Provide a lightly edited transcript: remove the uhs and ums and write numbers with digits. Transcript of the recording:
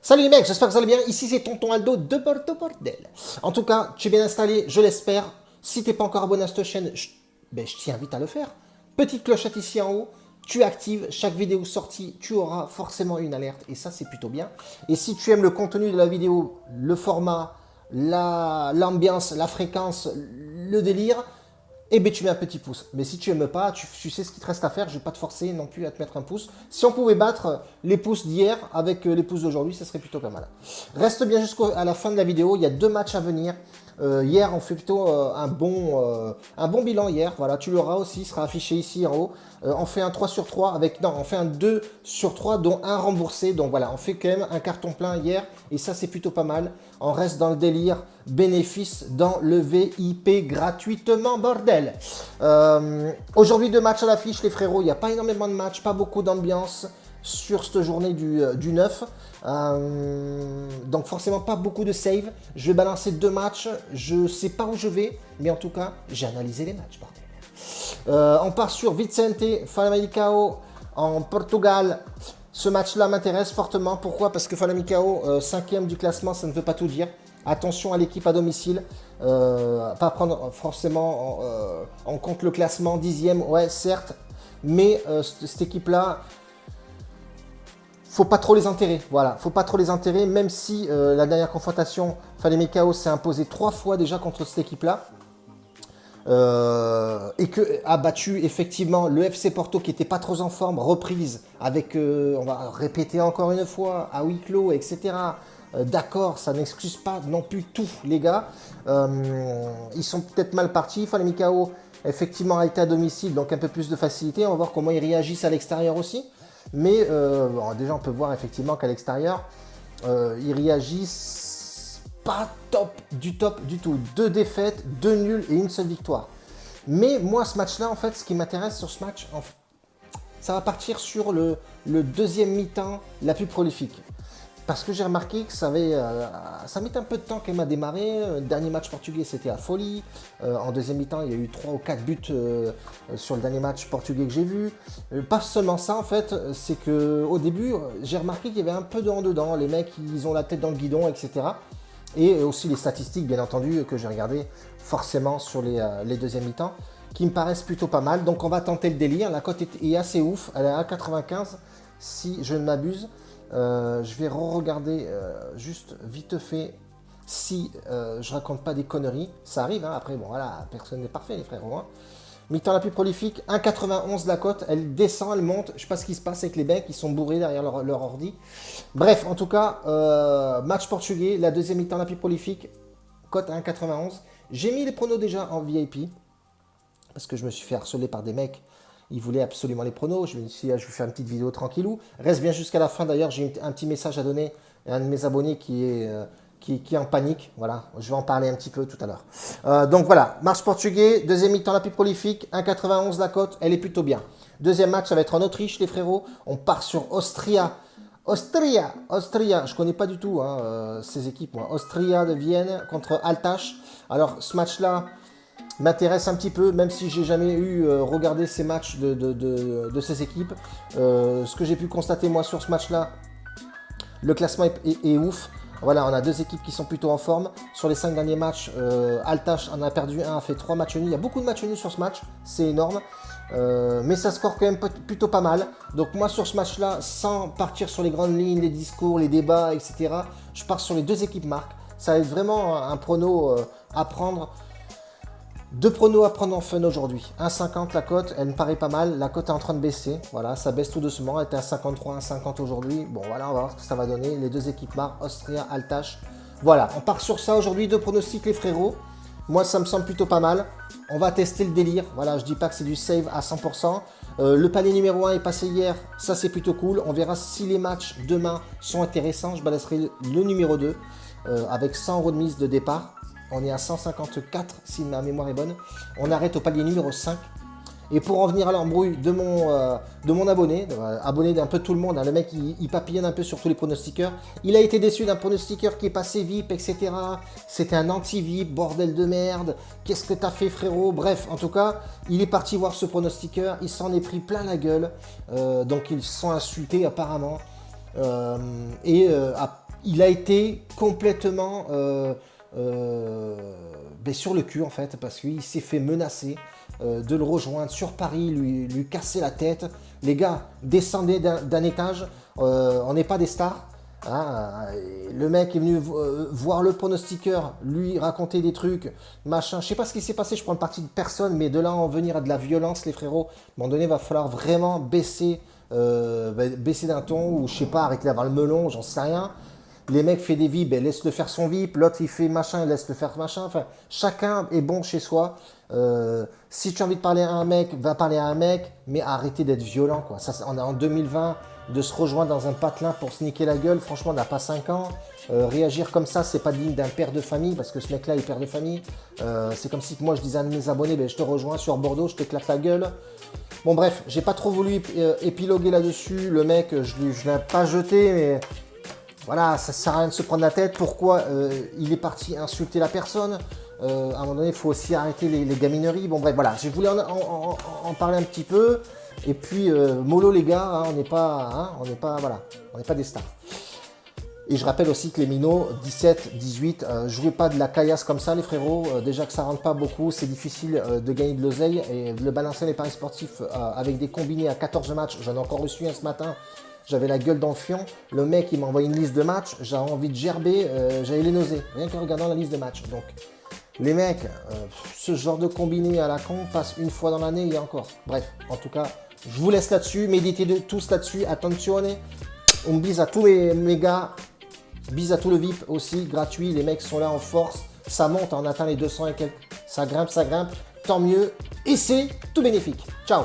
Salut les mecs, j'espère que vous allez bien. Ici c'est Tonton Aldo de Porto Bordel. En tout cas, tu es bien installé, je l'espère. Si t'es pas encore abonné à cette chaîne, je t'invite à le faire. Petite clochette ici en haut, tu actives. Chaque vidéo sortie, tu auras forcément une alerte. Et ça, c'est plutôt bien. Et si tu aimes le contenu de la vidéo, le format, l'ambiance, la fréquence, le délire, eh bien tu mets un petit pouce. Mais si tu n'aimes pas, tu sais ce qu'il te reste à faire. Je ne vais pas te forcer non plus à te mettre un pouce. Si on pouvait battre les pouces d'hier avec les pouces d'aujourd'hui, ça serait plutôt pas mal. Reste bien jusqu'à la fin de la vidéo. Il y a 2 matchs à venir. Hier, on fait plutôt un bon bilan hier. Voilà, tu l'auras aussi, sera affiché ici en haut. On fait un 3 sur 3 avec... Non, on fait un 2 sur 3, dont un remboursé. Donc voilà, on fait quand même un carton plein hier. Et ça, c'est plutôt pas mal. On reste dans le délire bénéfice dans le VIP gratuitement, bordel. Aujourd'hui, 2 matchs à l'affiche, les frérots. Il n'y a pas énormément de matchs, pas beaucoup d'ambiance sur cette journée du 9. Donc forcément pas beaucoup de save. Je vais balancer 2 matchs. Je sais pas où je vais, mais en tout cas, j'ai analysé les matchs, bordel. On part sur Vicente Famalicão en Portugal. Ce match-là m'intéresse fortement. Pourquoi? Parce que Famalicão, 5e du classement, ça ne veut pas tout dire. Attention à l'équipe à domicile. Pas prendre forcément en compte le classement. 10e, ouais, certes. Mais cette équipe-là, faut pas trop les enterrer. Voilà, faut pas trop les enterrer. Même si la dernière confrontation, Famalicão s'est imposé 3 fois déjà contre cette équipe-là. Et que a battu effectivement le FC Porto qui était pas trop en forme, reprise avec, on va répéter encore une fois, à huis clos, etc. D'accord, ça n'excuse pas non plus tout, les gars. Ils sont peut-être mal partis. Famalicão, effectivement, a été à domicile, donc un peu plus de facilité. On va voir comment ils réagissent à l'extérieur aussi. Mais bon, déjà, on peut voir effectivement qu'à l'extérieur, ils réagissent pas top du tout. 2 défaites, 2 nuls et une seule victoire. Mais moi, ce match-là, en fait, ce qui m'intéresse sur ce match, ça va partir sur le deuxième mi-temps la plus prolifique. Parce que j'ai remarqué que ça met un peu de temps quand même à démarrer. Le dernier match portugais, c'était à folie. En deuxième mi-temps, il y a eu 3 ou 4 buts sur le dernier match portugais que j'ai vu. Pas seulement ça, en fait, c'est qu'au début, j'ai remarqué qu'il y avait un peu de en dedans. Les mecs, ils ont la tête dans le guidon, etc. Et aussi les statistiques, bien entendu, que j'ai regardé forcément sur les deuxièmes mi-temps, qui me paraissent plutôt pas mal. Donc on va tenter le délire. La cote est assez ouf. Elle est à 1,95 si je ne m'abuse. Je vais re-regarder juste vite fait si je raconte pas des conneries. Ça arrive, hein, après, bon voilà, personne n'est parfait les frérots. Hein. Mi-temps la plus prolifique, 1,91 la cote, elle descend, elle monte. Je sais pas ce qui se passe avec les mecs, ils sont bourrés derrière leur ordi. Bref, en tout cas, match portugais, la deuxième mi-temps la plus prolifique, cote 1,91. J'ai mis les pronos déjà en VIP, parce que je me suis fait harceler par des mecs. Ils voulaient absolument les pronos. Je me suis dit, je vais faire une petite vidéo tranquillou. Reste bien jusqu'à la fin. D'ailleurs, j'ai un petit message à donner à un de mes abonnés qui est en panique. Voilà, je vais en parler un petit peu tout à l'heure. Donc voilà, match portugais, deuxième mi-temps la plus prolifique, 1,91 la cote, elle est plutôt bien. Deuxième match, ça va être en Autriche, les frérots. On part sur Austria. Austria, je connais pas du tout hein, ces équipes. Moi. Austria de Vienne contre Altach. Alors, ce match-là m'intéresse un petit peu, même si j'ai jamais regardé ces matchs de ces équipes. Ce que j'ai pu constater moi sur ce match-là, le classement est ouf. Voilà, on a 2 équipes qui sont plutôt en forme. Sur les 5 derniers matchs, Altach en a perdu 1, a fait 3 matchs nuls. Il y a beaucoup de matchs nuls sur ce match, c'est énorme. Mais ça score quand même plutôt pas mal. Donc moi sur ce match-là, sans partir sur les grandes lignes, les discours, les débats, etc., je pars sur les 2 équipes marques. Ça va être vraiment un prono à prendre. 2 pronos à prendre en fun aujourd'hui. 1,50 la cote, elle me paraît pas mal. La cote est en train de baisser. Voilà, ça baisse tout doucement. Elle était à 53, 1,50 aujourd'hui. Bon, voilà, on va voir ce que ça va donner. Les 2 équipes marques, Austria, Altach. Voilà, on part sur ça aujourd'hui. 2 pronostics, les frérots. Moi, ça me semble plutôt pas mal. On va tester le délire. Voilà, je dis pas que c'est du save à 100%. Le palier numéro 1 est passé hier. Ça, c'est plutôt cool. On verra si les matchs demain sont intéressants. Je balancerai le numéro 2 avec 100 € de mise de départ. On est à 154 si ma mémoire est bonne. On arrête au palier numéro 5. Et pour en venir à l'embrouille de mon abonné, abonné d'un peu tout le monde, hein, le mec il papillonne un peu sur tous les pronostiqueurs. Il a été déçu d'un pronostiqueur qui est passé VIP, etc. C'était un anti-VIP, bordel de merde. Qu'est-ce que t'as fait frérot? Bref, en tout cas, il est parti voir ce pronostiqueur. Il s'en est pris plein la gueule. Donc ils se sont insultés apparemment. il a été complètement sur le cul en fait, parce qu'il s'est fait menacer de le rejoindre sur Paris, lui casser la tête. Les gars, descendez d'un étage, on n'est pas des stars. Hein, le mec est venu voir le pronostiqueur, lui raconter des trucs, machin. Je sais pas ce qui s'est passé, je prends le parti de personne, mais de là en venir à de la violence, les frérots, à un moment donné, va falloir vraiment baisser d'un ton, ou je sais pas, arrêter d'avoir le melon, j'en sais rien. Les mecs font des VIP, laisse-le faire son VIP, l'autre il fait machin, laisse-le faire machin. Enfin, chacun est bon chez soi. Si tu as envie de parler à un mec, va parler à un mec, mais arrêtez d'être violent, quoi. Ça, on est en 2020, de se rejoindre dans un patelin pour se niquer la gueule, franchement, on n'a pas 5 ans. Réagir comme ça, c'est pas digne d'un père de famille, parce que ce mec-là est père de famille. C'est comme si moi je disais à mes abonnés, je te rejoins sur Bordeaux, je t'éclate la gueule. Bon bref, j'ai pas trop voulu épiloguer là-dessus. Le mec, je l'ai pas jeté, mais voilà, ça sert à rien de se prendre la tête. Pourquoi il est parti insulter la personne? À un moment donné, il faut aussi arrêter les gamineries. Bon bref, voilà, j'ai voulu en parler un petit peu. Et puis, mollo les gars, hein, on n'est pas, voilà, on n'est pas des stars. Et je rappelle aussi que les minots, 17, 18, jouez pas de la caillasse comme ça les frérots. Déjà que ça rentre pas beaucoup, c'est difficile de gagner de l'oseille. Et de le balancer les paris sportifs avec des combinés à 14 matchs, j'en ai encore reçu un ce matin. J'avais la gueule dans le fion. Le mec, il m'a envoyé une liste de matchs. J'avais envie de gerber. J'avais les nausées. Rien qu'en regardant la liste de matchs. Donc, les mecs, ce genre de combiné à la con passe une fois dans l'année et encore. Bref, en tout cas, je vous laisse là-dessus. Méditez tous là-dessus. Attenzione. On bise à tous mes gars. Bise à tout le VIP aussi. Gratuit. Les mecs sont là en force. Ça monte. On atteint les 200 et quelques. Ça grimpe. Tant mieux. Et c'est tout bénéfique. Ciao.